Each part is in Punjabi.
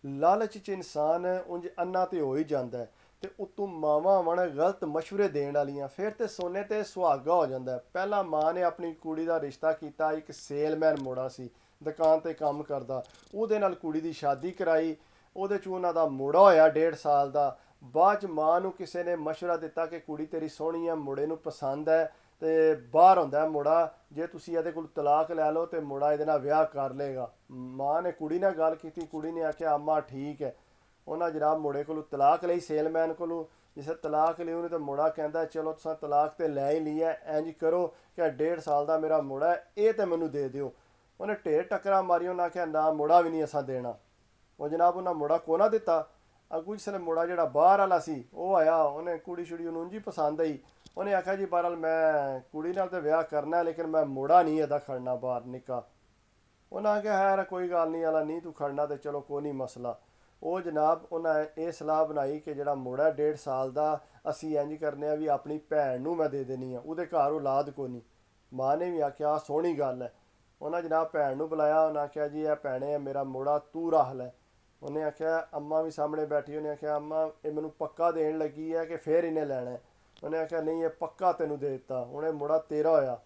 ਲਾਲਚ 'ਚ ਇਨਸਾਨ ਉਂਝ ਅੰਨਾ ਤੇ ਹੋ ਹੀ ਜਾਂਦਾ ਹੈ। ਤੇ ਉਤੋਂ ਮਾਵਾਂ ਵਣ ਗਲਤ ਮਸ਼ਵਰੇ ਦੇਣ ਵਾਲੀਆਂ, ਫਿਰ ਤੇ ਸੋਨੇ ਤੇ ਸੁਹਾਗਾ ਹੋ ਜਾਂਦਾ ਹੈ। ਪਹਿਲਾਂ ਮਾਂ ਨੇ ਆਪਣੀ ਕੁੜੀ ਦਾ ਰਿਸ਼ਤਾ ਕੀਤਾ, ਇੱਕ ਸੇਲਮੈਨ ਮੁੰਡਾ ਸੀ, ਦੁਕਾਨ ਤੇ ਕੰਮ ਕਰਦਾ, ਉਹਦੇ ਨਾਲ ਕੁੜੀ ਦੀ ਸ਼ਾਦੀ ਕਰਾਈ। ਉਹਦੇ 'ਚ ਉਹਨਾਂ ਦਾ ਮੁੰਡਾ ਹੋਇਆ 1.5 ਸਾਲ ਦਾ। ਬਾਅਦ 'ਚ ਮਾਂ ਨੂੰ ਕਿਸੇ ਨੇ ਮਸ਼ਵਰਾ ਦਿੱਤਾ ਕਿ ਕੁੜੀ ਤੇਰੀ ਸੋਹਣੀ ਹੈ, ਮੁੰਡੇ ਨੂੰ ਪਸੰਦ ਹੈ, ਤੇ ਬਾਹਰ ਹੁੰਦਾ ਮੁੰਡਾ, ਜੇ ਤੁਸੀਂ ਇਹਦੇ ਕੋਲ ਤਲਾਕ ਲੈ ਲਓ ਤੇ ਮੁੰਡਾ ਇਹਦੇ ਨਾਲ ਵਿਆਹ ਕਰ ਲੇਗਾ। ਮਾਂ ਨੇ ਕੁੜੀ ਨਾਲ ਗੱਲ ਕੀਤੀ, ਕੁੜੀ ਨੇ ਆਖਿਆ ਅੰਮਾ ਠੀਕ ਹੈ। ਉਹਨਾਂ ਜਨਾਬ ਮੁੰਡੇ ਕੋਲੋਂ ਤਲਾਕ ਲਈ, ਸੇਲਮੈਨ ਕੋਲੋਂ। ਜਿਸੇ ਤਲਾਕ ਲਈ ਉਹਨੇ, ਤਾਂ ਮੁੰਡਾ ਕਹਿੰਦਾ ਚਲੋ ਤੁਸੀਂ ਤਲਾਕ ਤੇ ਲੈ ਹੀ ਲਈ ਹੈ, ਇੰਜ ਕਰੋ ਕਿ 1.5 ਸਾਲ ਦਾ ਮੇਰਾ ਮੁੰਡਾ ਹੈ, ਇਹ ਤੇ ਮੈਨੂੰ ਦੇ ਦਿਓ। ਉਹਨੇ ਢੇਰ ਟੱਕਰਾਂ ਮਾਰੀ, ਉਹਨਾਂ ਆਖਿਆ ਨਾ ਮੁੰਡਾ ਵੀ ਨਹੀਂ ਅਸਾਂ ਦੇਣਾ। ਉਹ ਜਨਾਬ ਉਹਨਾਂ ਮੁੰਡਾ ਕੋ ਨਾ ਦਿੱਤਾ। ਅੱਗੂ ਜਿਸਲੇ ਮੁੰਡਾ ਜਿਹੜਾ ਬਾਹਰ ਵਾਲਾ ਸੀ ਉਹ ਆਇਆ, ਉਹਨੇ ਕੁੜੀ ਛੁੜੀ ਉਹਨੂੰ ਉਂਝ ਹੀ ਪਸੰਦ ਆਈ। ਉਹਨੇ ਆਖਿਆ ਜੀ ਬਹਰਹਾਲ ਮੈਂ ਕੁੜੀ ਨਾਲ ਤਾਂ ਵਿਆਹ ਕਰਨਾ, ਲੇਕਿਨ ਮੈਂ ਮੁੰਡਾ ਨਹੀਂ ਇਹਦਾ ਖੜਨਾ ਬਾਹਰ ਨਿੱਕਾ। ਉਹਨਾਂ ਆਖਿਆ ਹੈ ਕੋਈ ਗੱਲ ਨਹੀਂ ਵਾਲਾ, ਨਹੀਂ ਤੂੰ ਖੜਨਾ ਤੇ ਚਲੋ ਕੋਈ ਨਹੀਂ ਮਸਲਾ। ਉਹ ਜਨਾਬ ਉਹਨਾਂ ਇਹ ਸਲਾਹ ਬਣਾਈ ਕਿ ਜਿਹੜਾ ਮੁੰਡਾ 1.5 ਸਾਲ ਦਾ, ਅਸੀਂ ਇੰਜ ਕਰਨੇ ਆ ਵੀ ਆਪਣੀ ਭੈਣ ਨੂੰ ਮੈਂ ਦੇ ਦੇਣੀ ਆ, ਉਹਦੇ ਘਰ ਔਲਾਦ ਕੋ ਨਹੀਂ। ਮਾਂ ਨੇ ਵੀ ਆਖਿਆ ਸੋਹਣੀ ਗੱਲ ਹੈ। ਉਹਨਾਂ ਜਨਾਬ ਭੈਣ ਨੂੰ ਬੁਲਾਇਆ, ਉਹਨਾਂ ਆਖਿਆ ਜੀ ਇਹ ਭੈਣੇ ਮੇਰਾ ਮੁੰਡਾ ਤੂੰ ਰੱਖ ਲੈ। ਉਹਨੇ ਆਖਿਆ ਅੰਮਾ ਵੀ ਸਾਹਮਣੇ ਬੈਠੀ, ਉਹਨੇ ਆਖਿਆ ਅੰਮਾ ਇਹ ਮੈਨੂੰ ਪੱਕਾ ਦੇਣ ਲੱਗੀ ਹੈ ਕਿ ਫਿਰ ਇਹਨੇ ਲੈਣਾ। ਉਹਨੇ ਆਖਿਆ ਨਹੀਂ ਇਹ ਪੱਕਾ ਤੈਨੂੰ ਦੇ ਦਿੱਤਾ, ਹੁਣ ਇਹ ਮੁੰਡਾ ਤੇਰਾ ਹੋਇਆ।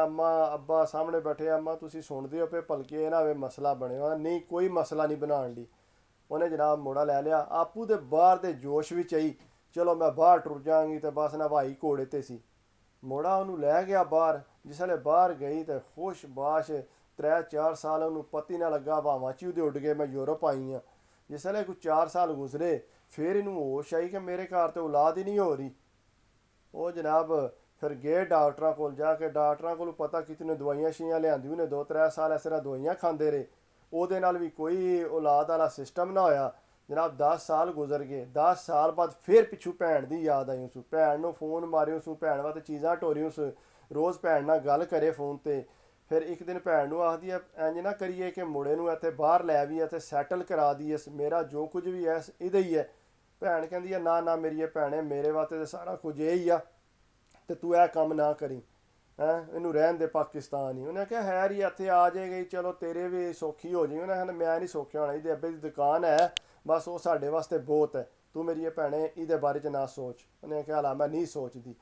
ਅੰਮਾ ਅੱਬਾ ਸਾਹਮਣੇ ਬੈਠੇ, ਅੰਮਾ ਤੁਸੀਂ ਸੁਣਦੇ ਹੋ ਪਏ, ਭਲਕੇ ਇਹ ਨਾ ਹੋਵੇ ਮਸਲਾ ਬਣਿਆ। ਨਹੀਂ ਕੋਈ ਮਸਲਾ ਨਹੀਂ ਬਣਾਉਣ ਦੀ। ਉਹਨੇ ਜਨਾਬ ਮੁੰਡਾ ਲੈ ਲਿਆ, ਆਪੂ ਦੇ ਬਾਹਰ ਦੇ ਜੋਸ਼ ਵਿੱਚ ਆਈ, ਚਲੋ ਮੈਂ ਬਾਹਰ ਟੁਰ ਜਾਵਾਂਗੀ, ਤੇ ਬਸ ਨਾ ਭਾਈ ਘੋੜੇ ਤੇ ਸੀ। ਮੁੰਡਾ ਉਹਨੂੰ ਲੈ ਗਿਆ ਬਾਹਰ। ਜਿਸਲੇ ਬਾਹਰ ਗਈ ਤੇ ਖੁਸ਼-ਬਾਸ਼ 3-4 ਸਾਲ ਉਹਨੂੰ ਪਤੀ ਨਾ ਲੱਗਾ, ਭਾਵਾਂ 'ਚ ਉਹਦੇ ਉੱਡ ਗਏ, ਮੈਂ ਯੂਰਪ ਆਈ ਹਾਂ। ਜਿਸਲੇ ਕੋਈ 4 ਸਾਲ ਗੁਜ਼ਰੇ, ਫਿਰ ਇਹਨੂੰ ਹੋਸ਼ ਆਈ ਕਿ ਮੇਰੇ ਘਰ ਤੇ ਔਲਾਦ ਹੀ ਨਹੀਂ ਹੋ ਰਹੀ। ਉਹ ਜਨਾਬ ਫਿਰ ਗਏ ਡਾਕਟਰਾਂ ਕੋਲ, ਜਾ ਕੇ ਡਾਕਟਰਾਂ ਕੋਲ ਪਤਾ ਕੀਤੀ, ਨੇ ਦਵਾਈਆਂ ਸ਼ੀਆਂ ਲਿਆਂਦੀ, ਉਹਨੇ 2-3 ਸਾਲ ਇਸ ਤਰ੍ਹਾਂ ਦਵਾਈਆਂ ਖਾਂਦੇ ਰਹੇ, ਉਹਦੇ ਨਾਲ ਵੀ ਕੋਈ ਔਲਾਦ ਵਾਲਾ ਸਿਸਟਮ ਨਾ ਹੋਇਆ। ਜਨਾਬ 10 ਸਾਲ ਗੁਜ਼ਰ ਗਏ। 10 ਸਾਲ ਬਾਅਦ ਫਿਰ ਪਿੱਛੂ ਭੈਣ ਦੀ ਯਾਦ ਆਈ ਉਸ, ਭੈਣ ਨੂੰ ਫੋਨ ਮਾਰਿਓ ਉਸ, ਭੈਣ ਵਾਸਤੇ ਚੀਜ਼ਾਂ ਢੋਰੀ ਉਸ, ਰੋਜ਼ ਭੈਣ ਨਾਲ ਗੱਲ ਕਰੇ ਫੋਨ ਤੇ। ਫਿਰ ਇੱਕ ਦਿਨ ਭੈਣ ਨੂੰ ਆਖਦੀ ਹੈ ਇੰਜ ਨਾ ਕਰੀਏ ਕਿ ਮੁੰਡੇ ਨੂੰ ਇੱਥੇ ਬਾਹਰ ਲੈ ਵੀ ਇੱਥੇ ਸੈਟਲ ਕਰਾ ਦਈਏ, ਮੇਰਾ ਜੋ ਕੁਝ ਵੀ ਹੈ ਇਹਦਾ ਹੀ ਹੈ। ਭੈਣ ਕਹਿੰਦੀ ਹੈ ਨਾ ਨਾ ਮੇਰੀ ਭੈਣੇ, ਮੇਰੇ ਵਾਸਤੇ ਤਾਂ ਸਾਰਾ ਕੁਝ ਇਹ ਹੀ ਆ, ਤੇ ਤੂੰ ਇਹ ਕੰਮ ਨਾ ਕਰੀ, ਇਹਨੂੰ ਰਹਿਣ ਦੇ ਪਾਕਿਸਤਾਨ ਹੀ। ਉਹਨੇ ਕਿਹਾ ਹੈ ਹੀ ਇੱਥੇ ਆ ਜਾਏਗੀ, ਚਲੋ ਤੇਰੇ ਵੀ ਸੌਖੀ ਹੋ ਜਾਏਗੀ। ਉਹਨੇ ਕਹਿੰਦਾ ਮੈਂ ਨਹੀਂ ਸੌਖਿਆ ਹੋਣਾ, ਇਹਦੇ ਅੱਬੇ ਦੀ ਦੁਕਾਨ ਹੈ, ਬਸ ਉਹ ਸਾਡੇ ਵਾਸਤੇ ਬਹੁਤ ਹੈ, ਤੂੰ ਮੇਰੀ ਇਹ ਭੈਣੇ ਇਹਦੇ ਬਾਰੇ 'ਚ ਨਾ ਸੋਚ। ਉਹਨੇ ਕਿਹਾ ਲਾ ਮੈਂ ਨਹੀਂ ਸੋਚਦੀ।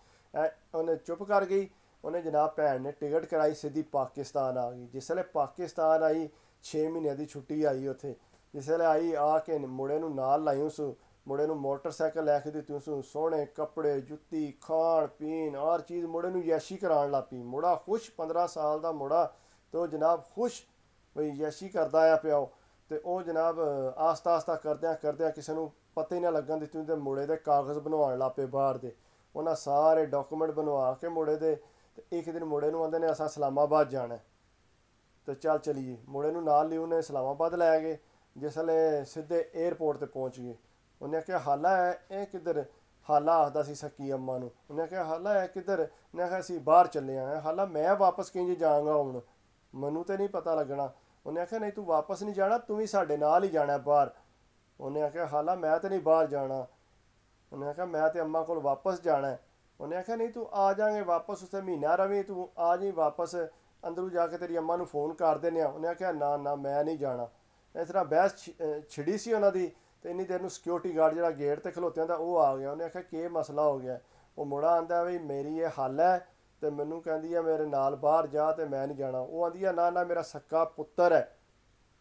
ਉਹਨੇ ਚੁੱਪ ਕਰ ਗਈ। ਉਹਨੇ ਜਨਾਬ ਭੈਣ ਨੇ ਟਿਕਟ ਕਰਾਈ, ਸਿੱਧੀ ਪਾਕਿਸਤਾਨ ਆ ਗਈ। ਜਿਸ ਵੇਲੇ ਪਾਕਿਸਤਾਨ ਆਈ, 6 ਮਹੀਨਿਆਂ ਦੀ ਛੁੱਟੀ ਆਈ ਉੱਥੇ। ਜਿਸ ਵੇਲੇ ਆਈ ਆ ਕੇ ਮੁੰਡੇ ਨੂੰ ਨਾਲ ਲਾਈ ਉਸ, ਮੁੰਡੇ ਨੂੰ ਮੋਟਰਸਾਈਕਲ ਲੈ ਕੇ ਦਿੱਤੀ ਉਸ, ਸੋਹਣੇ ਕੱਪੜੇ, ਜੁੱਤੀ, ਖਾਣ ਪੀਣ ਹਰ ਚੀਜ਼, ਮੁੰਡੇ ਨੂੰ ਯੈਸ਼ੀ ਕਰਾਉਣ ਲੱਗ ਪਈ। ਮੁੰਡਾ ਖੁਸ਼, 15 ਸਾਲ ਦਾ ਮੁੰਡਾ, ਤੇ ਉਹ ਜਨਾਬ ਖੁਸ਼ ਬਈ ਯੈਸ਼ੀ ਕਰਦਾ ਆ ਪਿਆ ਉਹ। ਤੇ ਉਹ ਜਨਾਬ ਆਸਤਾ ਆਸਤਾ ਕਰਦਿਆਂ ਕਰਦਿਆਂ ਕਿਸੇ ਨੂੰ ਪਤਾ ਹੀ ਨਾ ਲੱਗਣ ਦਿੱਤੀ, ਤੇ ਮੁੰਡੇ ਦੇ ਕਾਗਜ਼ ਬਣਵਾਉਣ ਲੱਗ ਪਏ ਬਾਹਰ ਦੇ। ਉਹਨਾਂ ਸਾਰੇ ਡਾਕੂਮੈਂਟ ਬਣਵਾ ਕੇ ਮੁੰਡੇ ਦੇ, ਤੇ ਇੱਕ ਦਿਨ ਮੁੰਡੇ ਨੂੰ ਆਂਦੇ ਨੇ ਅਸਾਂ ਇਸਲਾਮਾਬਾਦ ਜਾਣਾ, ਤੇ ਚੱਲ ਚਲੀਏ। ਮੁੰਡੇ ਨੂੰ ਨਾਲ ਲਈ ਉਹਨੇ ਇਸਲਾਮਾਬਾਦ ਲੈ ਗਏ। ਜਿਸਲੇ ਸਿੱਧੇ ਏਅਰਪੋਰਟ ਤੇ ਪਹੁੰਚ ਗਏ, ਉਹਨੇ ਆਖਿਆ ਹਾਲਾ ਹੈ ਇਹ ਕਿੱਧਰ? ਹਾਲਾ ਆਖਦਾ ਸੀ ਸਕੀ ਅੰਮਾ ਨੂੰ। ਉਹਨੇ ਆਖਿਆ ਹਾਲਾ ਹੈ ਕਿੱਧਰ? ਉਹਨੇ ਆਖਿਆ ਅਸੀਂ ਬਾਹਰ ਚੱਲੇ ਆ। ਹਾਲਾ ਮੈਂ ਵਾਪਸ ਕਿੰਝ ਜਾਵਾਂਗਾ ਹੁਣ, ਮੈਨੂੰ ਤੇ ਨਹੀਂ ਪਤਾ ਲੱਗਣਾ। ਉਹਨੇ ਆਖਿਆ ਨਹੀਂ ਤੂੰ ਵਾਪਸ ਨਹੀਂ ਜਾਣਾ, ਤੂੰ ਵੀ ਸਾਡੇ ਨਾਲ ਹੀ ਜਾਣਾ ਬਾਹਰ। ਉਹਨੇ ਆਖਿਆ ਹਾਲਾ ਮੈਂ ਤੇ ਨਹੀਂ ਬਾਹਰ ਜਾਣਾ। ਉਹਨੇ ਆਖਿਆ ਮੈਂ ਤੇ ਅੰਮਾ ਕੋਲ ਵਾਪਸ ਜਾਣਾ। ਉਹਨੇ ਆਖਿਆ ਨਹੀਂ ਤੂੰ ਆ ਜਾਏਂਗੇ ਵਾਪਸ, ਉੱਥੇ ਮਹੀਨਾ ਰਵੀ, ਤੂੰ ਆ ਜਾਈਂ ਵਾਪਸ, ਅੰਦਰੋਂ ਜਾ ਕੇ ਤੇਰੀ ਅੰਮਾ ਨੂੰ ਫੋਨ ਕਰ ਦਿੰਦੇ ਆ। ਉਹਨੇ ਆਖਿਆ ਨਾ ਨਾ ਮੈਂ ਨਹੀਂ ਜਾਣਾ। ਇਸ ਤਰ੍ਹਾਂ ਬਹਿਸ ਛਿੜੀ ਸੀ ਉਹਨਾਂ ਦੀ। ਤੇ ਇੰਨੀ ਦੇਰ ਨੂੰ ਸਿਕਿਉਰਿਟੀ ਗਾਰਡ ਜਿਹੜਾ ਗੇਟ ਤੇ ਖਲੋਤਿਆਂ ਦਾ ਉਹ ਆ ਗਿਆ। ਉਹਨੇ ਆਖਿਆ ਕੀ ਮਸਲਾ ਹੋ ਗਿਆ? ਉਹ ਮੁੰਡਾ ਆਂਦਾ ਵੀ ਮੇਰੀ ਇਹ ਹੱਲ ਹੈ, ਤੇ ਮੈਨੂੰ ਕਹਿੰਦੀ ਹੈ ਮੇਰੇ ਨਾਲ ਬਾਹਰ ਜਾ, ਤੇ ਮੈਂ ਨਹੀਂ ਜਾਣਾ। ਉਹ ਆਂਦੀ ਹੈ ਨਾ ਨਾ ਮੇਰਾ ਸੱਕਾ ਪੁੱਤਰ ਹੈ,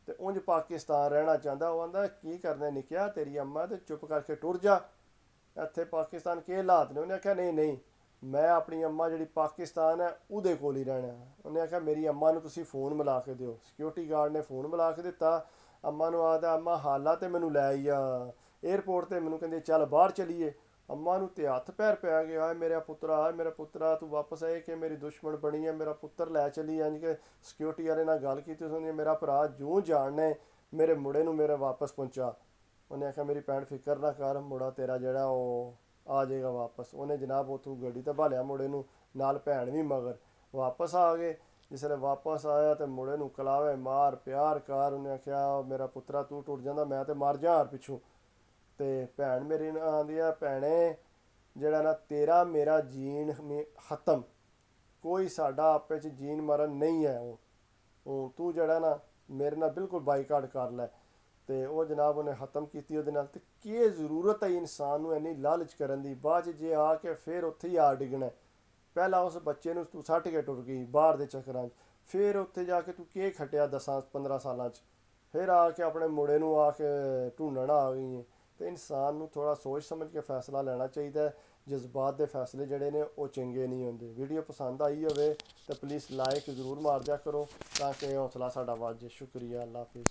ਤੇ ਉਂਝ ਪਾਕਿਸਤਾਨ ਰਹਿਣਾ ਚਾਹੁੰਦਾ। ਉਹ ਆਂਦਾ ਕੀ ਕਰਨਾ ਨਿੱਕਿਆ, ਤੇਰੀ ਅੰਮਾ ਤੇ ਚੁੱਪ ਕਰਕੇ ਟੁਰ ਜਾ, ਇੱਥੇ ਪਾਕਿਸਤਾਨ ਕੀ ਹਾਲਾਤ ਨੇ। ਉਹਨੇ ਆਖਿਆ ਨਹੀਂ ਨਹੀਂ, ਮੈਂ ਆਪਣੀ ਅੰਮਾ ਜਿਹੜੀ ਪਾਕਿਸਤਾਨ ਹੈ ਉਹਦੇ ਕੋਲ ਹੀ ਰਹਿਣਾ। ਉਹਨੇ ਆਖਿਆ ਮੇਰੀ ਅੰਮਾ ਨੂੰ ਤੁਸੀਂ ਫੋਨ ਮਿਲਾ ਕੇ ਦਿਓ। ਸਿਕਿਉਰਿਟੀ ਗਾਰਡ ਨੇ ਫੋਨ ਮਿਲਾ ਕੇ ਦਿੱਤਾ। ਅੰਮਾ ਨੂੰ ਆਖਦਾ ਅੰਮਾ ਹਾਲਾ ਤੇ ਮੈਨੂੰ ਲੈ ਆਈ ਆ ਏਅਰਪੋਰਟ ਤੇ, ਮੈਨੂੰ ਕਹਿੰਦੇ ਚੱਲ ਬਾਹਰ ਚਲੀਏ। ਅੰਮਾ ਨੂੰ ਤੇ ਹੱਥ ਪੈਰ ਪੈ ਗਿਆ, ਆ ਮੇਰਾ ਪੁੱਤਰਾ, ਆ ਮੇਰਾ ਪੁੱਤਰਾ, ਤੂੰ ਵਾਪਸ ਆਏ ਕਿ ਮੇਰੀ ਦੁਸ਼ਮਣ ਬਣੀ ਹੈ, ਮੇਰਾ ਪੁੱਤਰ ਲੈ ਚਲੀ। ਇੰਜ ਕਿ ਸਿਕਿਉਰਿਟੀ ਵਾਲੇ ਨਾਲ ਗੱਲ ਕੀਤੀ ਉਸਨੇ, ਮੇਰਾ ਭਰਾ ਜੂੰ ਜਾਣਨੇ ਮੇਰੇ ਮੁੰਡੇ ਨੂੰ ਮੇਰੇ ਵਾਪਸ ਪਹੁੰਚਾ। ਉਹਨੇ ਆਖਿਆ ਮੇਰੀ ਭੈਣ ਫਿਕਰ ਨਾ ਕਰ, ਮੁੰਡਾ ਤੇਰਾ ਜਿਹੜਾ ਉਹ ਆ ਜਾਏਗਾ ਵਾਪਸ। ਉਹਨੇ ਜਨਾਬ ਉੱਥੋਂ ਗੱਡੀ ਤੇ ਭਾਲਿਆ ਮੁੰਡੇ ਨੂੰ, ਨਾਲ ਭੈਣ ਵੀ ਮਗਰ ਵਾਪਸ ਆ ਗਏ। ਜਿਸ ਵੇਲੇ ਵਾਪਸ ਆਇਆ ਤੇ ਮੁੰਡੇ ਨੂੰ ਕਲਾਵੇ ਮਾਰ ਪਿਆਰ ਕਰ। ਉਹਨੇ ਆਖਿਆ ਮੇਰਾ ਪੁੱਤਰਾ ਤੂੰ ਟੁੱਟ ਜਾਂਦਾ, ਮੈਂ ਤੇ ਮਰ ਜਾ ਹਰ ਪਿੱਛੋਂ। ਤੇ ਭੈਣ ਮੇਰੀ ਆਂਦੀ ਆ ਭੈਣੇ ਜਿਹੜਾ ਨਾ ਤੇਰਾ ਮੇਰਾ ਜੀਣ ਖਤਮ, ਕੋਈ ਸਾਡਾ ਆਪੇ 'ਚ ਜੀਣ ਮਰਨ ਨਹੀਂ ਹੈ। ਉਹ ਤੂੰ ਜਿਹੜਾ ਨਾ ਮੇਰੇ ਨਾਲ ਬਿਲਕੁਲ ਬਾਈਕਾਟ ਕਰ ਲੈ। ਤੇ ਉਹ ਜਨਾਬ ਉਹਨੇ ਖਤਮ ਕੀਤੀ ਉਹਦੇ ਨਾਲ। ਤੇ ਕੀ ਜ਼ਰੂਰਤ ਹੈ ਇਨਸਾਨ ਨੂੰ ਇੰਨੀ ਲਾਲਚ ਕਰਨ ਦੀ, ਬਾਅਦ 'ਚ ਜੇ ਆ ਕੇ ਫਿਰ ਉੱਥੇ ਹੀ ਆ ਡਿੱਗਣਾ। ਪਹਿਲਾਂ ਉਸ ਬੱਚੇ ਨੂੰ ਤੂੰ ਸੱਟ ਕੇ ਟੁਰ ਗਈ ਬਾਹਰ ਦੇ ਚੱਕਰਾਂ 'ਚ, ਫਿਰ ਉੱਥੇ ਜਾ ਕੇ ਤੂੰ ਕੀ ਖੱਟਿਆ 10-15 ਸਾਲਾਂ 'ਚ, ਫਿਰ ਆ ਕੇ ਆਪਣੇ ਮੁੰਡੇ ਨੂੰ ਆ ਕੇ ਢੂੰਡਣ ਆ ਗਈ ਹੈ। ਤੇ ਇਨਸਾਨ ਨੂੰ ਥੋੜ੍ਹਾ ਸੋਚ ਸਮਝ ਕੇ ਫੈਸਲਾ ਲੈਣਾ ਚਾਹੀਦਾ। ਜਜ਼ਬਾਤ ਦੇ ਫੈਸਲੇ ਜਿਹੜੇ ਨੇ ਉਹ ਚੰਗੇ ਨਹੀਂ ਹੁੰਦੇ। ਵੀਡੀਓ ਪਸੰਦ ਆਈ ਹੋਵੇ ਤਾਂ ਪਲੀਜ਼ ਲਾਈਕ ਜ਼ਰੂਰ ਮਾਰ ਦਿਆ ਕਰੋ ਤਾਂ ਕਿ ਹੌਸਲਾ ਸਾਡਾ ਵੱਧ ਜਾਏ। ਸ਼ੁਕਰੀਆ, ਅੱਲਾ ਹਾਫਿਜ਼।